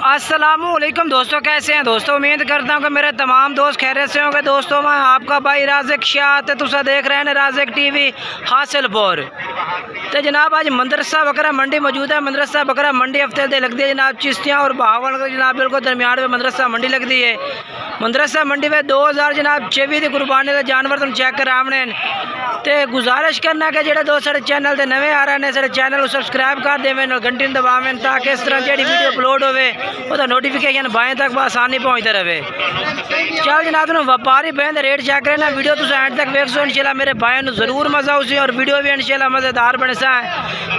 अस्सलामुअलैकुम दोस्तों, कैसे हैं दोस्तों। उम्मीद करता हूँ कि मेरे तमाम दोस्त खैरियत से होंगे। दोस्तों मैं आपका भाई राज़िक शाह ते तुसा देख रहे हैं राज़िक टीवी हासिलपुर। तो जनाब आज मदरसा बकरा मंडी मौजूद है। मदरसा बकरा मंडी हफ्ते से लगती है जनाब चिश्तियाँ और बहावल जनाब बिल्कुल दरमियान में मदरसा मंडी लगती है। मदरसा मंडी में 2000 जनाब 24 की कुर्बानी के जानवर तुम चेक कर आमने। तो गुजारिश करना कि जो दोस्त साढ़े चैनल से नवे आ रहे हैं साढ़े चैनल को सबसक्राइब कर देवें, घंटी दबावें ताकि इस तरह जी वीडियो अपलोड हो नोटिफिकेशन बाएँ तक आसानी पहुँचते रहे। चल जनाब तुम व्यापारी बहन रेट चेक करें ना, वीडियो तुम एंड तक वेख सो। इंशाल्लाह मेरे भाई ने जरूर मज़ा उसी और वीडियो भी इंशाल्लाह मज़ेदार बने सा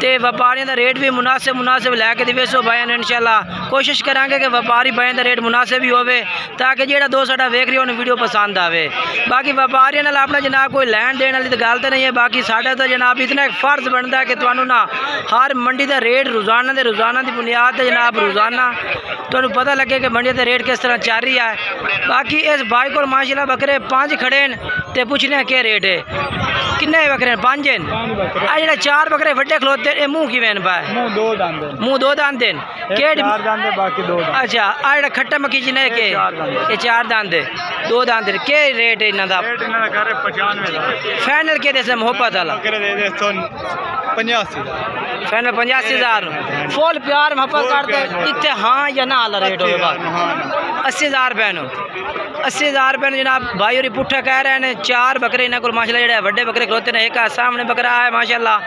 तो व्यापारियों का रेट भी मुनासिब लैके दिवे सो भाई ने। इंशाल्लाह कोशिश करांगे कि व्यापारी भाई का रेट मुनासिब ही होवे ताकि जो दोस्त साडा वेख रहे हो वीडियो पसंद आवे। बाकी व्यापारियों नाल अपना जनाब कोई लैन देन वाली तो गल तो नहीं है। बाकी साडा तो जनाब इतना एक फर्ज बनता है कि तुहानू ना हर मंडी का रेट रोज़ाना की बुनियाद पर जनाब रोज़ाना तुहानू पता लगे कि मंडी का रेट किस तरह चल रही है। बाकी इस भाई को माशाल्लाह बकरे 5 खड़े तो पूछने क्या रेट है, किन्ने बकरे 5 हैं। आ जो 4 बकरे वड्डे खलोते ये मुँह की वेन पाए मुँह दो दांद अच्छा। आ जो खट्टा मक्खी जिन्हें के ये 4 दांद 2 दांद के रेट है इन्हों फाइनल के दे मोहब्बत वाला फाइनल 85,000 फुल प्यार मोहब्बत करते इतने हाँ या ना वाला रेट होगा 80,000 रुपये 80,000 रुपये जनाब भाई और पुट्ठा कह रहे हैं। 4 बकरे इन्होंने को माशाल्लाह जो वड्डे बकरे खलोते हैं। एक सामने बकरा है माशाल्लाह,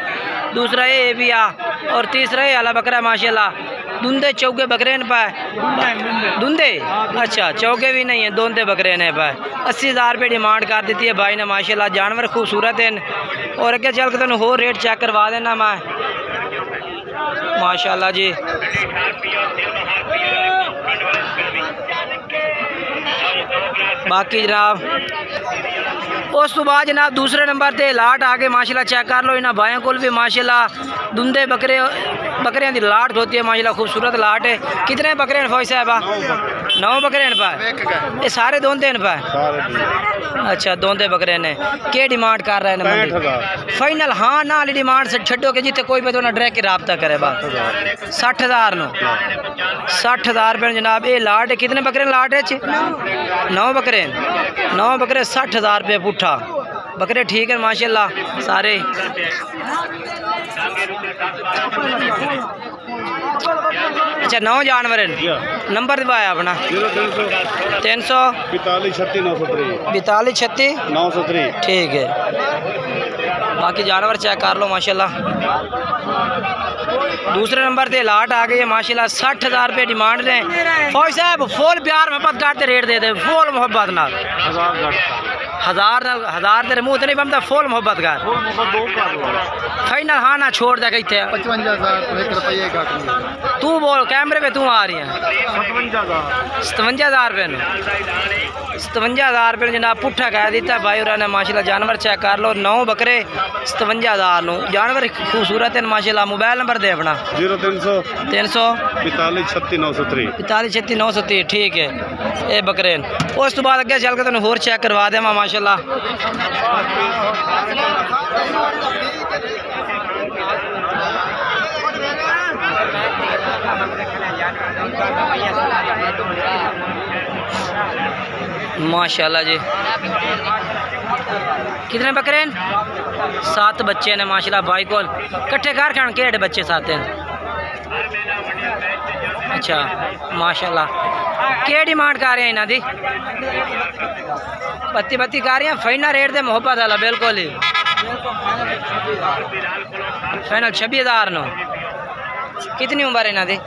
दूसरा ये भी आ और तीसरा ये वाला बकरा माशाल्लाह। दुंदे चौके बकरे ने पाए दुंदे अच्छा चौके भी नहीं है, दोंदे बकरे ने पाए। 80,000 रुपये डिमांड कर दी है भाई ने माशाल्लाह। जानवर खूबसूरत हैं और अगे चल के तुम होर रेट चेक करवा देना मैं माशाल्लाह जी। बाकी जनाब उस तो बाद जनाब दूसरे नंबर पे लाट आके माशाल्लाह चेक कर लो। इन्होंने भाइयों को भी माशाल्लाह दुंदे बकरियां की लाट होती है माशाल्लाह, खूबसूरत लाट है। कितने बकरे हैं फौज साहब? 9 बकरे हैं पाए। ये सारे दोंदे हैं पाए अच्छा दोंदे बकरे ने। क्या डिमांड कर रहे हैं फाइनल हाँ ना वाली डिमांड से छो के जितने कोई भी तो डायरेक्ट रबता करे बात 60,000 नो 60,000 रुपये जनाब। ये लाट है कितने बकरे लाट है 9 बकरे 60,000 रुपये पुट्ठा बकरे ठीक है माशाल्लाह सारे। अच्छा 9 जानवर नंबर दबाया अपना 300 42 36 903 ठीक है। बाकी जानवर चेक कर लो माशाल्लाह। दूसरे नंबर पे लाट आ गई है माशाल्लाह। 60,000 रुपये डिमांड ने। फौज साहब फुल प्यार मोहब्बत करते रेट दे दे फुल मोहब्बत ना 1000 तेरे मुँह तो नहीं बनता फुल मोहब्बत कर फाइनल हाँ ना छोड़ दे कहीं 55,000 तू बोल कैमरे पे तू आ रही है 57,000 रुपये 57,000 रुपये जनाब पुट्ठा कह दिता भाई और ने माशाल्लाह। जानवर चेक कर लो 9 बकरे 57,000 नो जानवर खूबसूरत है माशाल्लाह। मोबाइल नंबर दे अपना 0300 42 36 903 42 36 903 ठीक है। ये बकरे उस तो बाद अगे चल के तुम होर चेक करवा देव माशाल्लाह। माशाल्लाह जी कितने बकरे हैं 7 बच्चे ने माशाल्लाह। भाई को कट्ठे घर खान के बच्चे 7 हैं अच्छा माशाल्लाह। क्या डिमांड कर रहे हैं इन्हों की पत्ती कर रही हैं फाइनल रेट दे मोहब्बत वाला बिल्कुल ही फाइनल 26,000 नो। कितनी उम्र है इन्हों की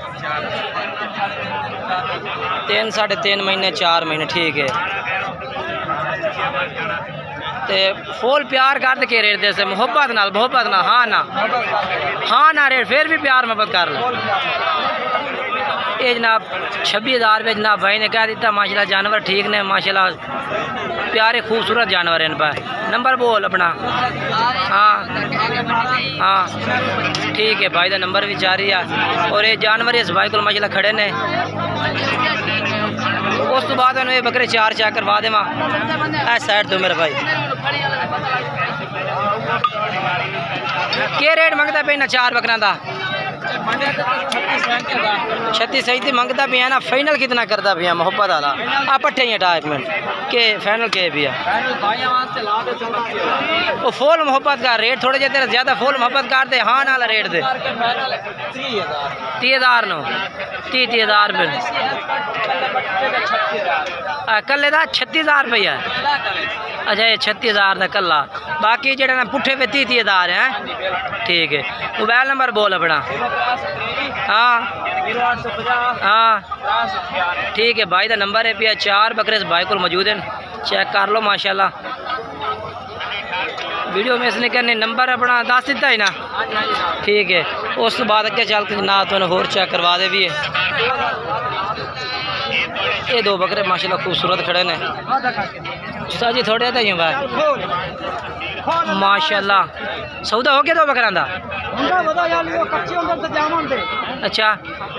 3 साढ़े 3 महीने 4 महीने ठीक है। ते फुल प्यार कर के रेट दे मोहब्बत ना हाँ ना रेट फिर भी प्यार मोहब्बत कर लो। ये जनाब 26,000 रुपये जनाब भाई ने कह दिता माशाल्लाह। जानवर ठीक ने माशाल्लाह प्यारे खूबसूरत जानवर हैं पर। नंबर बोल अपना हाँ ठीक है भाई का नंबर भी जारी है। और ये जानवर इस भाई को माशाल्लाह खड़े ने। उस तो बाद ये बकरे 4 चेक करवा देव साइड तो मेरे भाई। क्या रेट मंगता पे ना 4 बकरा का 36 37 मंगता भी है ना। फाइनल कितना करता भी है मोहब्बत वाला? आप पट्टे ही हटा 1 मिनट के फाइनल के भी है वो फुल मोहब्बत का रेट थोड़े जे तेरा ज़्यादा फुल मोहब्बत कर दे। हाँ नाल रेट दे 30,000 नो 30,000 रुपये कल्ले का 36,000 रुपया। अच्छा ये 36,000 का कल्ला। बाकी जेड़ा ना पुट्ठे पे 30,000 है। ठीक है मोबाइल नंबर बोल अपना। हाँ हाँ ठीक है भाई का नंबर है पिया 4 बकरे भाई को मौजूद है। चेक कर लो माशाल्लाह। वीडियो में इसने कहने नंबर अपना दस दिता ही ना। ठीक है उस बाद अगे चल के ना तो होर चेक करवा दे भी है। ये 2 बकरे माशाल्लाह खूबसूरत खड़े ने उस्ताद जी थोड़े तो ही भाई माशाल्लाह। सौदा हो गया 2 बकरा का? अच्छा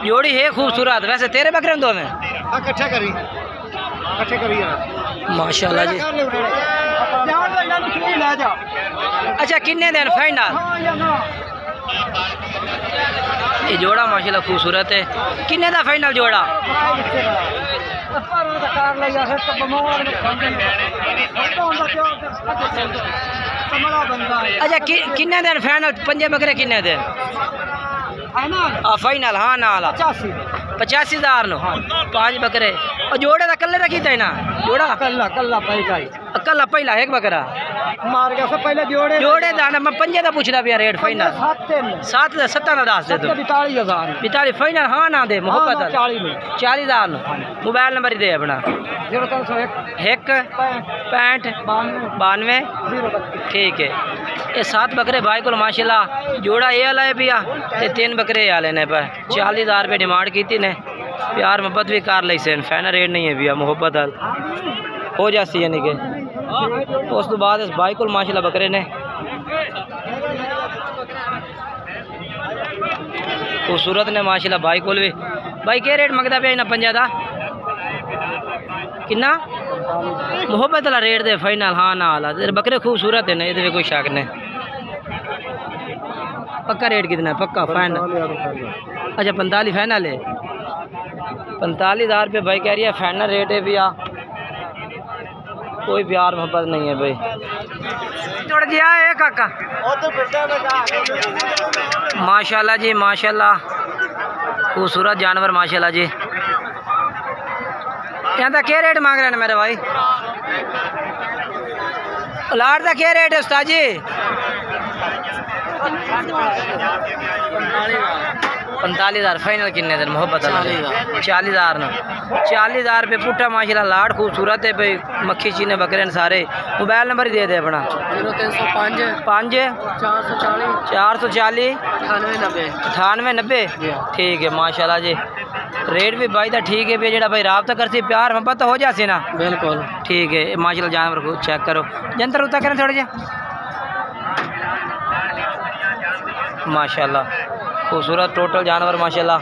जोड़ी है खूबसूरत। वैसे तेरे बकरे 2 में माशाल्लाह जी। अच्छा किन्ने दिन फाइनल? ये जोड़ा माशाल्लाह खूबसूरत है। किन्ने का फाइनल जोड़ा? अच्छा किन्ने दिन फाइनल? 5 बकरे किन्ने दिन फाइनल? हाँ नाल 85,000 नो 5 बकरे। और जोड़े का कल्ले रखी था ना? जोड़ा कल्ला पहला 1 बकरा मार गया सब पहले जोड़े दाना। मैं 5 का पूछता भी रेट फाइनल 7 7 ना 10 दे दो 42,000 फाइनल। हाँ ना दे मोहब्बत 40,000 मोबाइल नंबर ही दे अपना 1 65 92। ठीक है ये 7 बकरे भाई को माशाल्लाह जोड़ा ये वाला है भैया। 3 बकरे आले ने पर 40,000 रुपये डिमांड की थी ने। प्यार मोहब्बत भी कर ली से फाइनल रेट नहीं है भैया मोहब्बत हो जाती यानी कि। उस तो बाद इस भाई को माशाल्लाह बकरे ने खूबसूरत ने माशाल्लाह भाई को भी। भाई क्या रेट मंगता पे ना 50 का किन्ना मोहब्बत वाला रेट दे फाइनल? हाँ ना आला तेरे बकरे खूबसूरत है ना ये कोई शक नहीं। पक्का रेट कितना है? पक्का फाइनल? अच्छा 45 फाइनल है। 45,000 रुपये भाई कह रही है फाइनल रेट है भैया। कोई प्यार मोहब्बत नहीं है भाई। जोड़ दिया है काका माशाल्लाह जी माशाल्लाह खूबसूरत जानवर माशाल्लाह जी। यहाँ का क्या रेट मांग रहे हैं मेरे भाई? लाट का क्या रेट है उस्ताद जी? 45,000 फाइनल किन्ने दिन मोहब्बत? 40,000 ना 40,000 रुपये पुट्ठा माशाल्लाह लाट खूबसूरत है भाई। मक्खी चीने बकरे सारे। मोबाइल नंबर ही दे दे अपना 0305 440 9890। ठीक है माशाल्लाह जी। रेट भी भाई था ठीक है भाई जेड़ा भाई राबता करती प्यार मोहब्बत हो जाती ना। बिल्कुल ठीक है माशाल्लाह जानवर को चेक करो जंतर उतर करें थोड़े जे माशाल्लाह खूबसूरत टोटल जानवर माशाल्लाह।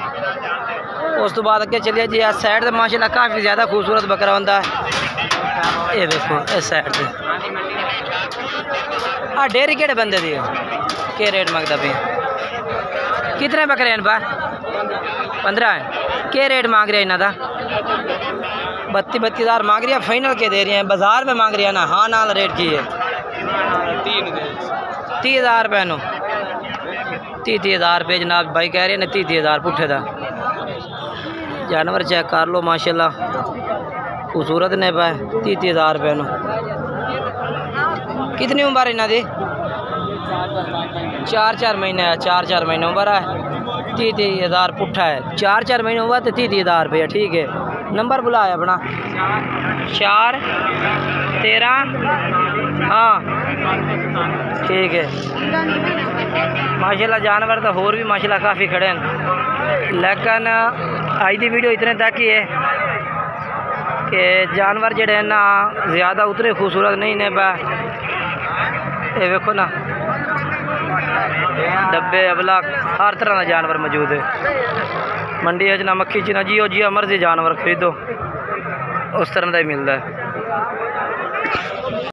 उस तो बाद अगे चलिए जी इस साइड से माशाल्लाह काफ़ी ज़्यादा खूबसूरत बकरा होता है। ये देखो इस साइड से हाँ डेयरी केड़े बंदे दी क्या रेट मंगता पे? कितने बकरे हैं बा? 15 है। क्या रेट मांग रहे हैं इन्हों का? 32,000 मांग रही है। फाइनल के दे रही हैं? बाजार में मांग रही है ना? हाँ नाल रेट की है 30,000 रुपये नो 30,000 रुपये जनाब भाई कह रहे हैं 30,000 पुट्ठे का। जानवर चेक कर लो माशाल्लाह खूबसूरत ने पाए 30,000 रुपये नो। कितनी उम्र इन्हों की? 4 महीने है। 4 महीने उम्र है। 30,000 पुट्ठा है। 4 महीने उम्र तो 30,000 रुपये। ठीक है नंबर बुलाया अपना 4 13 हाँ ठीक है माशाल्लाह। जानवर तो होर भी माशाल्लाह काफ़ी खड़े हैं लेकिन आज की वीडियो इतने तक ही है कि जानवर जड़े ना ज़्यादा उतरे खूबसूरत नहीं ने बा। ये देखो ना डब्बे अबला हर तरह का जानवर मौजूद है मंडी है ना। मक्खी च ना जियो जियो मर्जी जानवर खरीदो उस तरह का ही मिलता है।